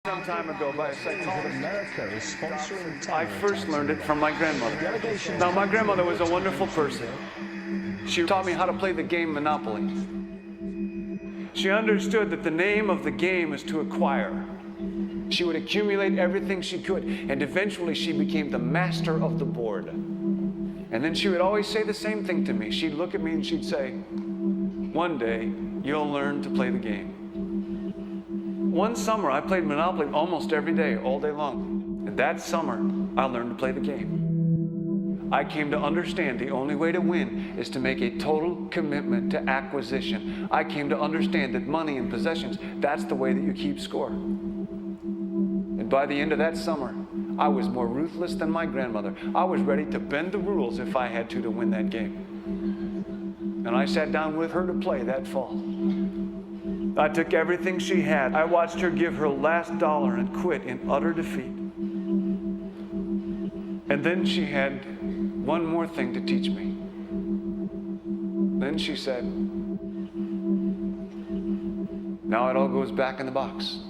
Some time ago by a psychologist. America is sponsoring I first learned it from my grandmother. Now, my grandmother was a wonderful person. She taught me how to play the game Monopoly. She understood that the name of the game is to acquire. She would accumulate everything she could, and eventually she became the master of the board. And then she would always say the same thing to me. She'd look at me and she'd say, "One day, you'll learn to play the game." One summer, I played Monopoly almost every day, all day long. And that summer, I learned to play the game. I came to understand the only way to win is to make a total commitment to acquisition. I came to understand that money and possessions, that's the way that you keep score. And by the end of that summer, I was more ruthless than my grandmother. I was ready to bend the rules if I had to win that game. And I sat down with her to play that fall. I took everything she had. I watched her give her last dollar and quit in utter defeat. And then she had one more thing to teach me. Then she said, "Now it all goes back in the box."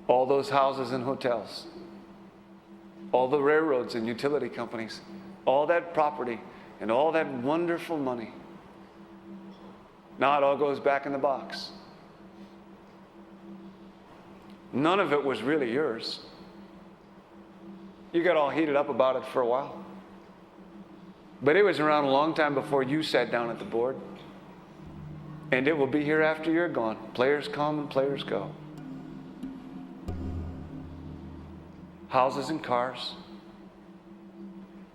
All those houses and hotels, all the railroads and utility companies, all that property and all that wonderful money. Now it all goes back in the box. None of it was really yours. You got all heated up about it for a while. But it was around a long time before you sat down at the board. And it will be here after you're gone. Players come and players go. Houses and cars,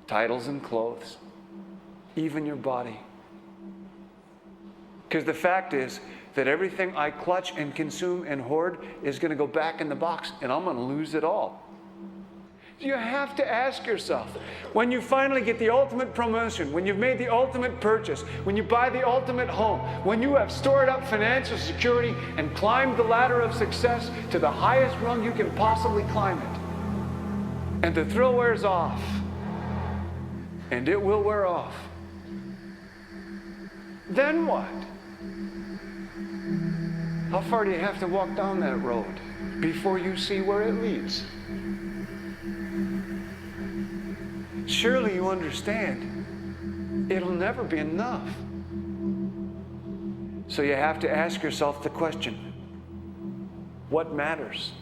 titles and clothes, even your body. Because the fact is that everything I clutch and consume and hoard is going to go back in the box, and I'm going to lose it all. You have to ask yourself, when you finally get the ultimate promotion, when you've made the ultimate purchase, when you buy the ultimate home, when you have stored up financial security and climbed the ladder of success to the highest rung you can possibly climb it, and the thrill wears off, and it will wear off, then what? How far do you have to walk down that road before you see where it leads? Surely you understand, it'll never be enough. So you have to ask yourself the question, what matters?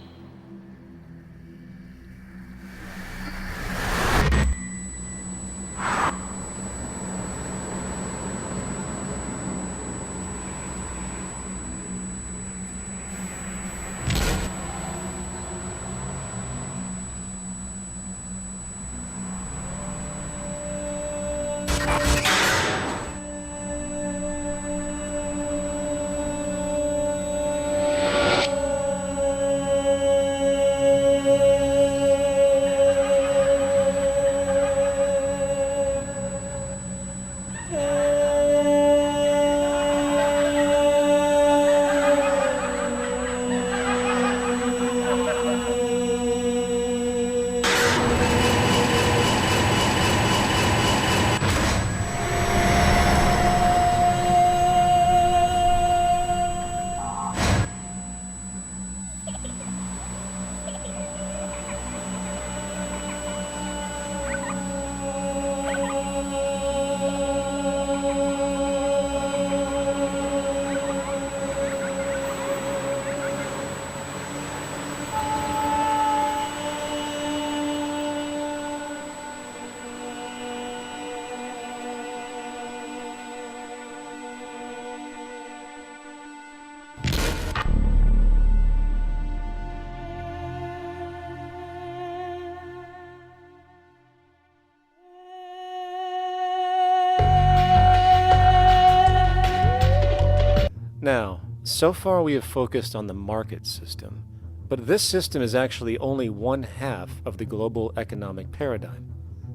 Now, so far we have focused on the market system, but this system is actually only one half of the global economic paradigm.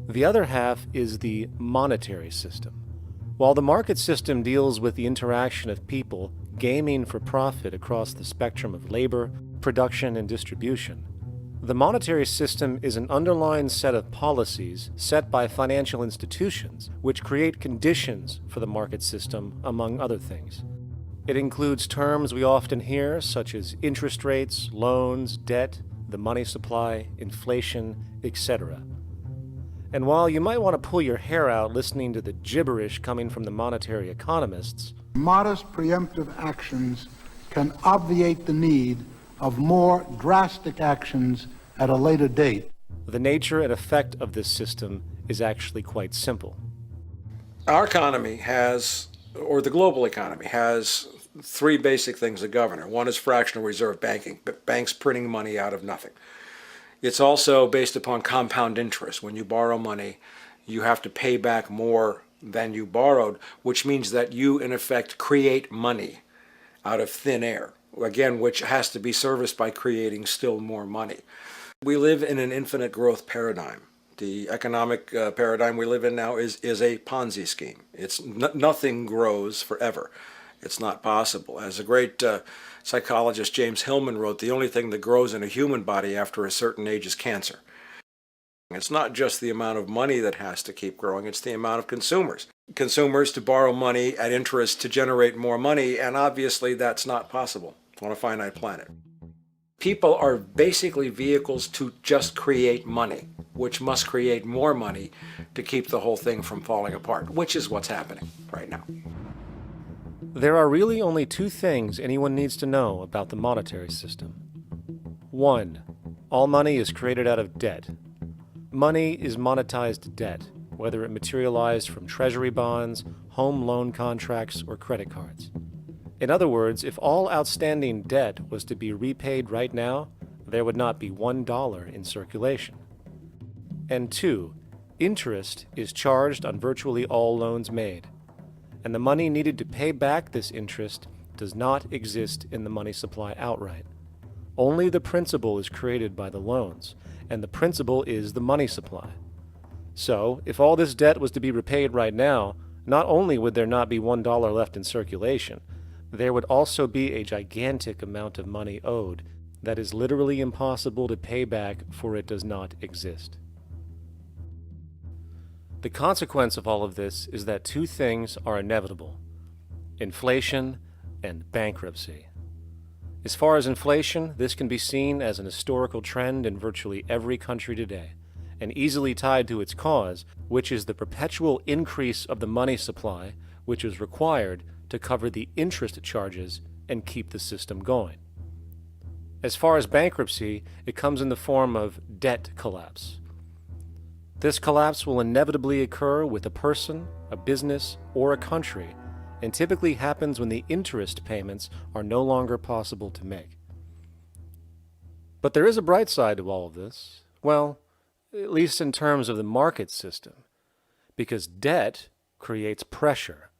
The other half is the monetary system. While the market system deals with the interaction of people gaming for profit across the spectrum of labor, production, and distribution, the monetary system is an underlying set of policies set by financial institutions which create conditions for the market system, among other things. It includes terms we often hear, such as interest rates, loans, debt, the money supply, inflation, etc. And while you might want to pull your hair out listening to the gibberish coming from the monetary economists, modest preemptive actions can obviate the need of more drastic actions at a later date. the nature and effect of this system is actually quite simple. Our economy has, or the global economy has, three basic things that govern it. One is fractional reserve banking, banks printing money out of nothing. It's also based upon compound interest. When you borrow money, you have to pay back more than you borrowed, which means that you, in effect, create money out of thin air, again, which has to be serviced by creating still more money. We live in an infinite growth paradigm. The economic paradigm we live in now is a Ponzi scheme. It's nothing grows forever. It's not possible. As a great psychologist James Hillman wrote, the only thing that grows in a human body after a certain age is cancer. It's not just the amount of money that has to keep growing, it's the amount of consumers. Consumers to borrow money at interest to generate more money, and obviously that's not possible on a finite planet. People are basically vehicles to just create money, which must create more money to keep the whole thing from falling apart, which is what's happening right now. There are really only two things anyone needs to know about the monetary system. 1. All money is created out of debt. Money is monetized debt, whether it materialized from treasury bonds, home loan contracts, or credit cards. In other words, if all outstanding debt was to be repaid right now, there would not be $1 in circulation. And 2, interest is charged on virtually all loans made, and the money needed to pay back this interest does not exist in the money supply outright. Only the principal is created by the loans, and the principal is the money supply. So, if all this debt was to be repaid right now, not only would there not be $1 left in circulation, there would also be a gigantic amount of money owed that is literally impossible to pay back, for it does not exist. The consequence of all of this is that two things are inevitable: inflation and bankruptcy. As far as inflation, this can be seen as an historical trend in virtually every country today, and easily tied to its cause, which is the perpetual increase of the money supply, which is required to cover the interest charges and keep the system going. As far as bankruptcy, it comes in the form of debt collapse. This collapse will inevitably occur with a person, a business, or a country, and typically happens when the interest payments are no longer possible to make. But there is a bright side to all of this. Well, at least in terms of the market system, because debt creates pressure.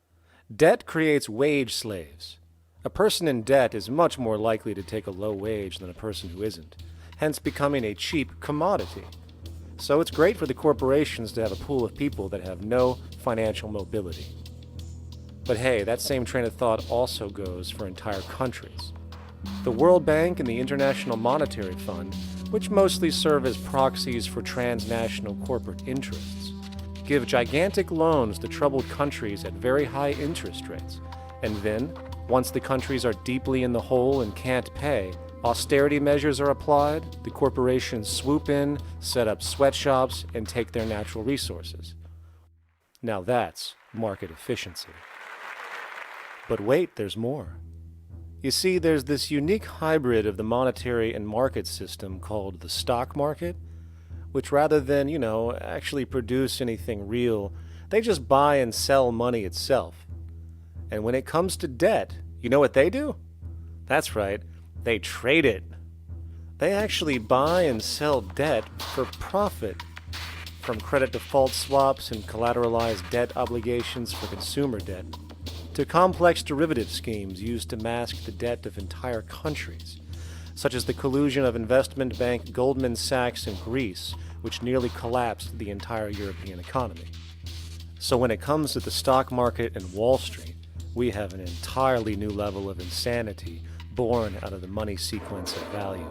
Debt creates wage slaves. A person in debt is much more likely to take a low wage than a person who isn't, hence becoming a cheap commodity. So it's great for the corporations to have a pool of people that have no financial mobility. But hey, that same train of thought also goes for entire countries. The World Bank and the International Monetary Fund, which mostly serve as proxies for transnational corporate interests, give gigantic loans to troubled countries at very high interest rates, and then, once the countries are deeply in the hole and can't pay, austerity measures are applied, the corporations swoop in, set up sweatshops, and take their natural resources. Now that's market efficiency. But wait, there's more. You see, there's this unique hybrid of the monetary and market system called the stock market, which rather than, actually produce anything real, they just buy and sell money itself. And when it comes to debt, you know what they do? That's right, they trade it. They actually buy and sell debt for profit, from credit default swaps and collateralized debt obligations for consumer debt, to complex derivative schemes used to mask the debt of entire countries, such as the collusion of investment bank Goldman Sachs in Greece, which nearly collapsed the entire European economy. So when it comes to the stock market and Wall Street, we have an entirely new level of insanity born out of the money sequence of value.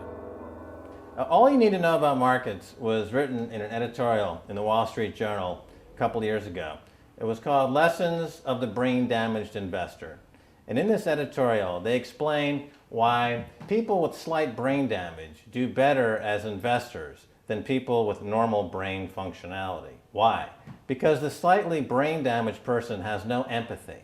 All you need to know about markets was written in an editorial in the Wall Street Journal a couple years ago. It was called Lessons of the Brain Damaged Investor. And in this editorial, they explain why people with slight brain damage do better as investors than people with normal brain functionality. Why? Because the slightly brain damaged person has no empathy.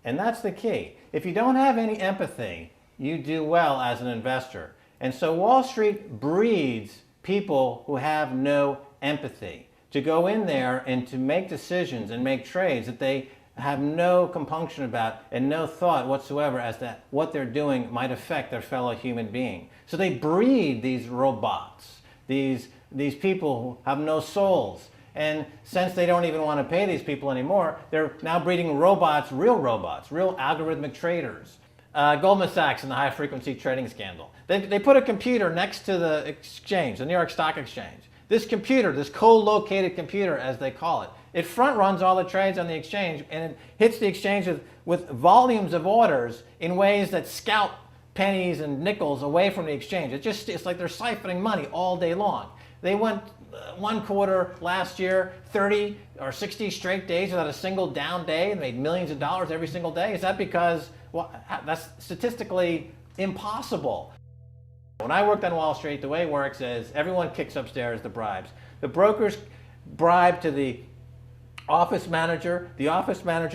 And that's the key. If you don't have any empathy, you do well as an investor. And so Wall Street breeds people who have no empathy to go in there and to make decisions and make trades that they have no compunction about and no thought whatsoever as to what they're doing might affect their fellow human being. So they breed these robots, these people who have no souls. And since they don't even want to pay these people anymore, they're now breeding robots, real algorithmic traders. Goldman Sachs in the high-frequency trading scandal. They put a computer next to the exchange, the New York Stock Exchange. This computer, this co-located computer as they call it, it front runs all the trades on the exchange, and it hits the exchange with volumes of orders in ways that scalp pennies and nickels away from the exchange. It's like they're siphoning money all day long. They went one quarter last year, 30 or 60 straight days without a single down day and made millions of dollars every single day. Is that because, well, that's statistically impossible. When I worked on Wall Street, the way it works is everyone kicks upstairs the bribes. The brokers bribe to the office manager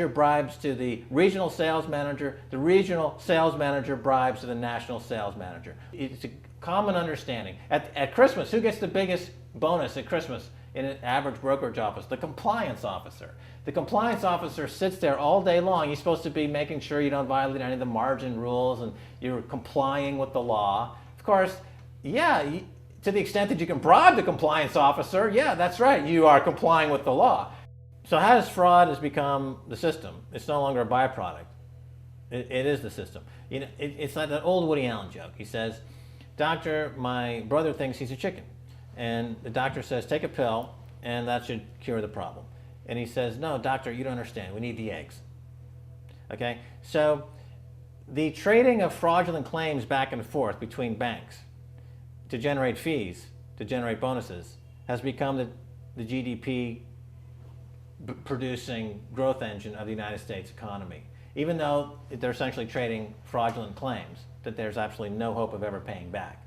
bribes to the regional sales manager bribes to the national sales manager. It's a common understanding. At Christmas, who gets the biggest bonus at Christmas in an average brokerage office? The compliance officer. The compliance officer sits there all day long. He's supposed to be making sure you don't violate any of the margin rules and you're complying with the law. Of course, yeah, to the extent that you can bribe the compliance officer, yeah, that's right, you are complying with the law. So how does fraud has become the system? It's no longer a byproduct. It is the system. You know, it's like that old Woody Allen joke. He says, "Doctor, my brother thinks he's a chicken." And the doctor says, "Take a pill, and that should cure the problem." And he says, "No, doctor, you don't understand. We need the eggs." Okay? So the trading of fraudulent claims back and forth between banks to generate fees, to generate bonuses, has become the GDP producing growth engine of the United States economy, even though they're essentially trading fraudulent claims that there's absolutely no hope of ever paying back.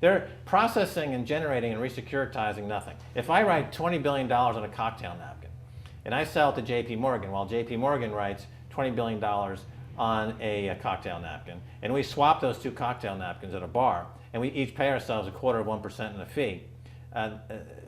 They're processing and generating and resecuritizing nothing. If I write $20 billion on a cocktail napkin and I sell it to JP Morgan while JP Morgan writes $20 billion on a cocktail napkin, and we swap those two cocktail napkins at a bar and we each pay ourselves 1/4% in a fee,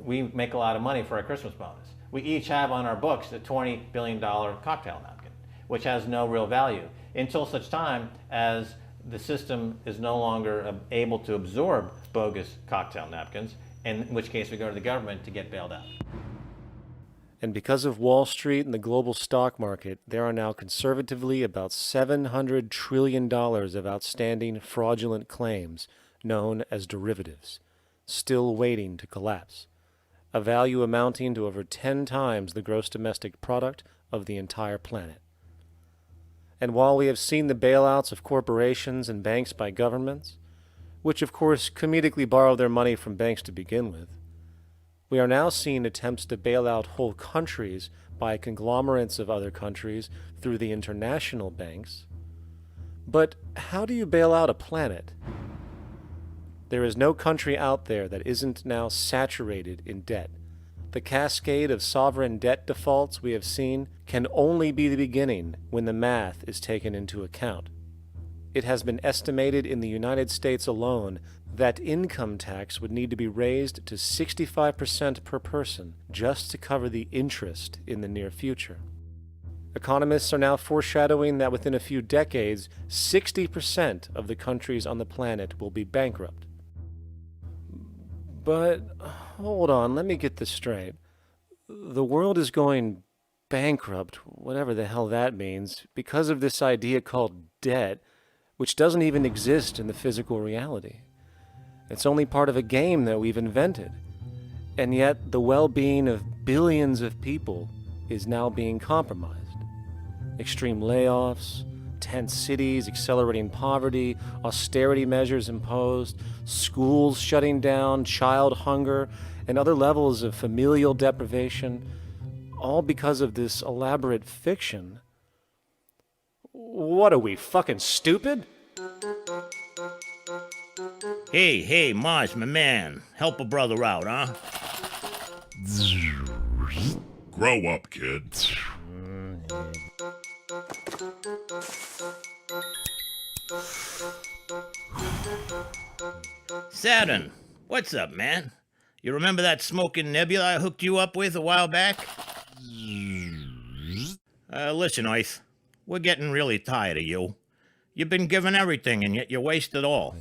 we make a lot of money for our Christmas bonus. We each have on our books a $20 billion cocktail napkin, which has no real value until such time as the system is no longer able to absorb bogus cocktail napkins, in which case we go to the government to get bailed out. And because of Wall Street and the global stock market, there are now conservatively about $700 trillion of outstanding fraudulent claims known as derivatives, still waiting to collapse, a value amounting to over 10 times the gross domestic product of the entire planet. And while we have seen the bailouts of corporations and banks by governments, which of course comedically borrow their money from banks to begin with, we are now seeing attempts to bail out whole countries by conglomerates of other countries through the international banks. But how do you bail out a planet? There is no country out there that isn't now saturated in debt. The cascade of sovereign debt defaults we have seen can only be the beginning when the math is taken into account. It has been estimated in the United States alone that income tax would need to be raised to 65% per person just to cover the interest in the near future. Economists are now foreshadowing that within a few decades, 60% of the countries on the planet will be bankrupt. But hold on, let me get this straight. The world is going bankrupt, whatever the hell that means, because of this idea called debt, which doesn't even exist in the physical reality. It's only part of a game that we've invented. And yet the well-being of billions of people is now being compromised. Extreme layoffs, tent cities, accelerating poverty, austerity measures imposed, schools shutting down, child hunger, and other levels of familial deprivation, all because of this elaborate fiction. What are we, fucking stupid? Hey, Mars, my man. Help a brother out, huh? Grow up, kid. Saturn, what's up, man? You remember that smoking nebula I hooked you up with a while back? Listen, Earth, we're getting really tired of you. You've been given everything, and yet you waste it all.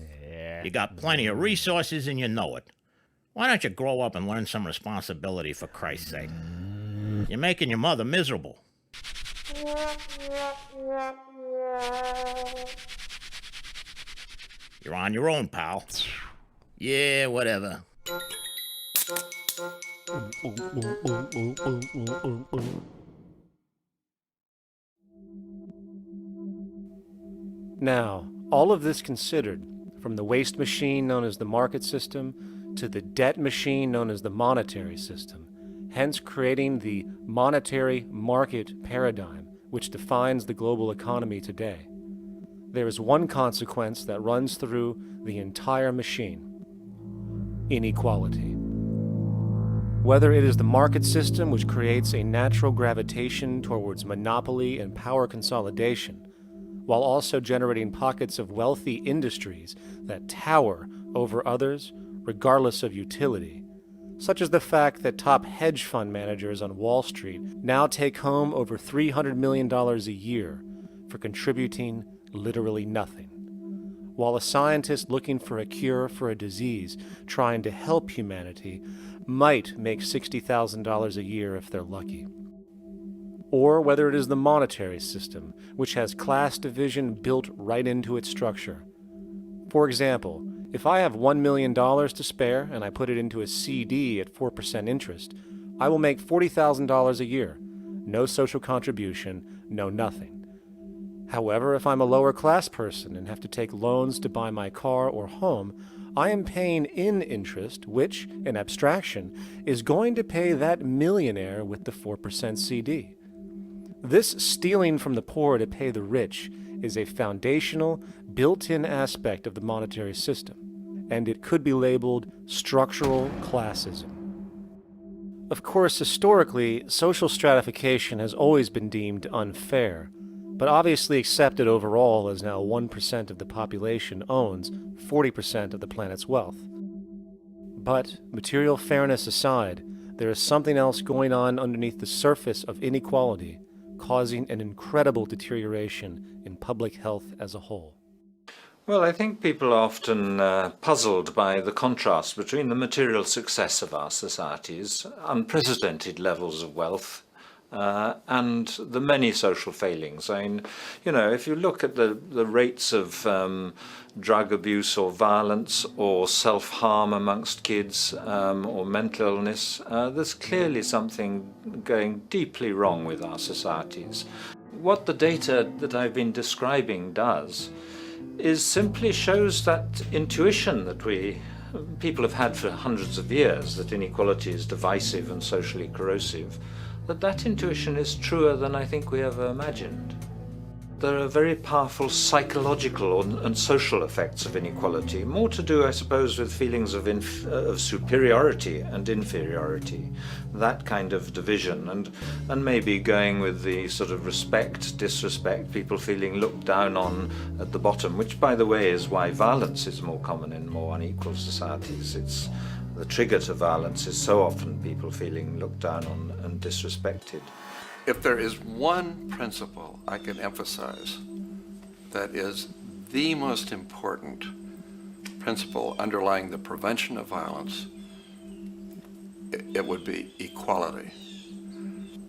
You got plenty of resources, and you know it. Why don't you grow up and learn some responsibility, for Christ's sake? You're making your mother miserable. You're on your own, pal. Yeah, whatever. Now, all of this considered, from the waste machine known as the market system to the debt machine known as the monetary system, hence creating the monetary market paradigm which defines the global economy today, there is one consequence that runs through the entire machine: inequality. Whether it is the market system which creates a natural gravitation towards monopoly and power consolidation, while also generating pockets of wealthy industries that tower over others regardless of utility, such as the fact that top hedge fund managers on Wall Street now take home over $300 million a year for contributing literally nothing, while a scientist looking for a cure for a disease trying to help humanity might make $60,000 a year if they're lucky. Or whether it is the monetary system, which has class division built right into its structure. For example, if I have $1 million to spare and I put it into a CD at 4% interest, I will make $40,000 a year. No social contribution, no nothing. However, if I'm a lower class person and have to take loans to buy my car or home, I am paying in interest, which, in abstraction, is going to pay that millionaire with the 4% CD. This stealing from the poor to pay the rich is a foundational, built-in aspect of the monetary system, and it could be labeled structural classism. Of course, historically, social stratification has always been deemed unfair, but obviously accepted overall as now 1% of the population owns 40% of the planet's wealth. But, material fairness aside, there is something else going on underneath the surface of inequality, causing an incredible deterioration in public health as a whole. Well, I think people are often puzzled by the contrast between the material success of our societies, unprecedented levels of wealth, and the many social failings. I mean, you know, if you look at the rates of drug abuse or violence or self-harm amongst kids or mental illness, there's clearly something going deeply wrong with our societies. What the data that I've been describing does is simply shows that intuition that people have had for hundreds of years, that inequality is divisive and socially corrosive, that intuition is truer than I think we ever imagined. There are very powerful psychological and social effects of inequality, more to do, I suppose, with feelings of superiority and inferiority, that kind of division, and maybe going with the sort of respect, disrespect, people feeling looked down on at the bottom, which, by the way, is why violence is more common in more unequal societies. It's the trigger to violence is so often people feeling looked down on and disrespected. If there is one principle I can emphasize that is the most important principle underlying the prevention of violence, it would be equality.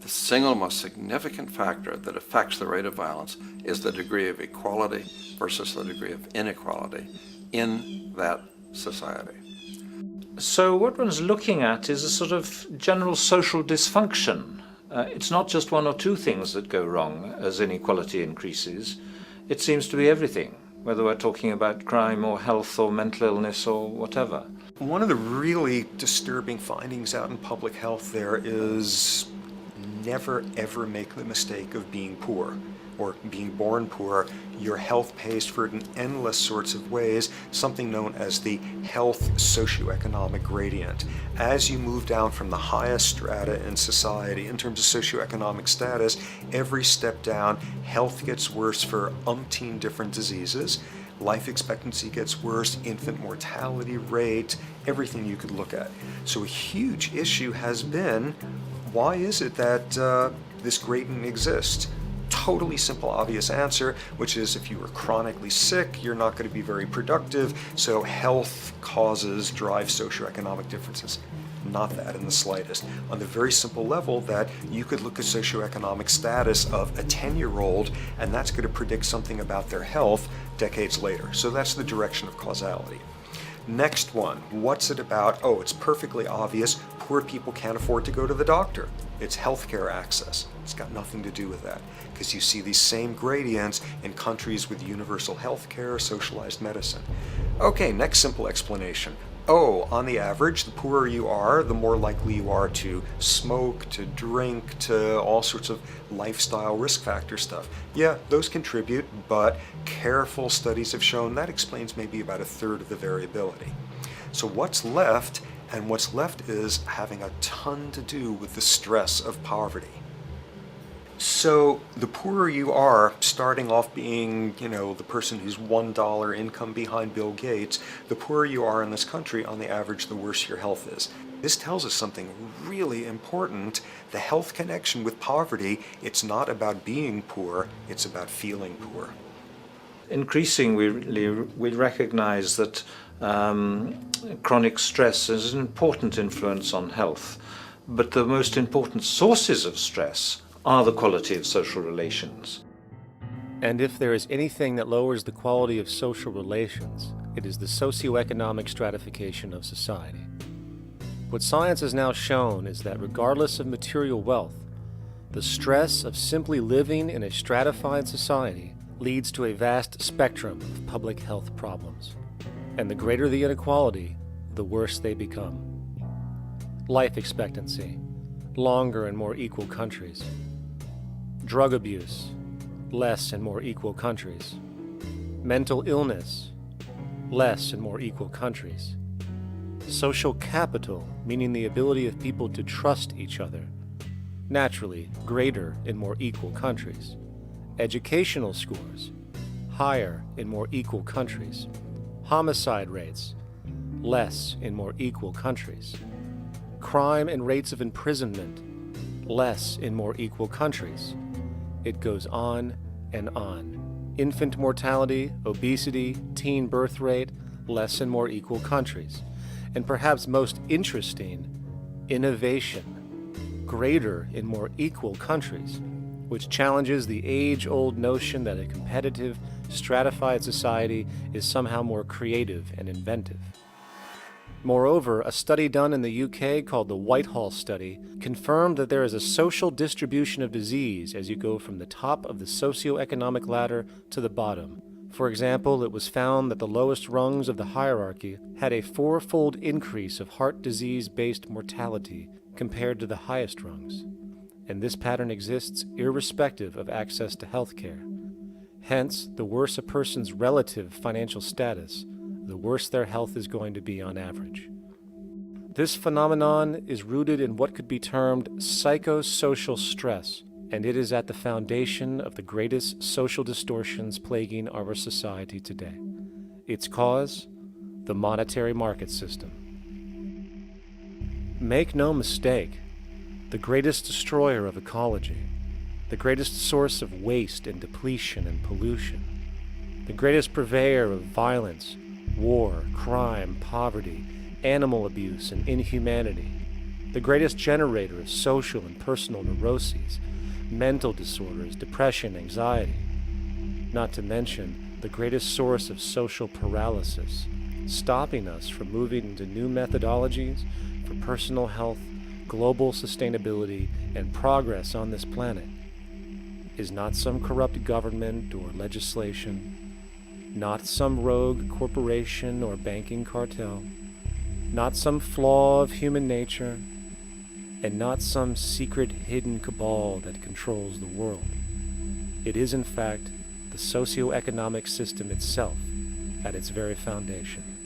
The single most significant factor that affects the rate of violence is the degree of equality versus the degree of inequality in that society. So what one's looking at is a sort of general social dysfunction. It's not just one or two things that go wrong as inequality increases. It seems to be everything, whether we're talking about crime or health or mental illness or whatever. One of the really disturbing findings out in public health there is never ever make the mistake of being poor or being born poor. Your health pays for it in endless sorts of ways, something known as the health socioeconomic gradient. As you move down from the highest strata in society in terms of socioeconomic status, every step down, health gets worse for umpteen different diseases. Life expectancy gets worse, infant mortality rate, everything you could look at. So a huge issue has been, why is it that this gradient exists? Totally simple, obvious answer, which is if you are chronically sick, you're not going to be very productive, so health causes drive socioeconomic differences. Not that in the slightest. On the very simple level that you could look at socioeconomic status of a 10-year-old, and that's going to predict something about their health decades later. So that's the direction of causality. Next one, what's it about? Oh, it's perfectly obvious. Poor people can't afford to go to the doctor. It's healthcare access. It's got nothing to do with that, because you see these same gradients in countries with universal healthcare, socialized medicine. Okay, next simple explanation. Oh, on the average, the poorer you are, the more likely you are to smoke, to drink, to all sorts of lifestyle risk factor stuff. Yeah, those contribute, but careful studies have shown that explains maybe about 1/3 of the variability. So what's left? And what's left is having a ton to do with the stress of poverty. So the poorer you are, starting off being, the person who's $1 income behind Bill Gates, the poorer you are in this country, on the average, the worse your health is. This tells us something really important. The health connection with poverty, it's not about being poor, it's about feeling poor. Increasingly, we recognize that chronic stress is an important influence on health, but the most important sources of stress are the quality of social relations. And if there is anything that lowers the quality of social relations, it is the socioeconomic stratification of society. What science has now shown is that regardless of material wealth, the stress of simply living in a stratified society leads to a vast spectrum of public health problems. And the greater the inequality, the worse they become. Life expectancy, longer in more equal countries. Drug abuse, less in more equal countries. Mental illness, less in more equal countries. Social capital, meaning the ability of people to trust each other, naturally greater in more equal countries. Educational scores, higher in more equal countries. Homicide rates, less in more equal countries. Crime and rates of imprisonment, less in more equal countries. It goes on and on. Infant mortality, obesity, teen birth rate, less in more equal countries. And perhaps most interesting, innovation, greater in more equal countries, which challenges the age-old notion that a competitive, stratified society is somehow more creative and inventive. Moreover, a study done in the UK called the Whitehall Study confirmed that there is a social distribution of disease as you go from the top of the socioeconomic ladder to the bottom. For example, it was found that the lowest rungs of the hierarchy had a 4-fold increase of heart disease-based mortality compared to the highest rungs. And this pattern exists irrespective of access to health care. Hence, the worse a person's relative financial status, the worse their health is going to be on average. This phenomenon is rooted in what could be termed psychosocial stress, and it is at the foundation of the greatest social distortions plaguing our society today. Its cause? The monetary market system. Make no mistake, the greatest destroyer of ecology, the greatest source of waste and depletion and pollution, the greatest purveyor of violence, war, crime, poverty, animal abuse, and inhumanity, the greatest generator of social and personal neuroses, mental disorders, depression, anxiety, not to mention the greatest source of social paralysis, stopping us from moving into new methodologies for personal health, global sustainability, and progress on this planet, is not some corrupt government or legislation, not some rogue corporation or banking cartel, not some flaw of human nature, and not some secret hidden cabal that controls the world. It is, in fact, the socio-economic system itself at its very foundation.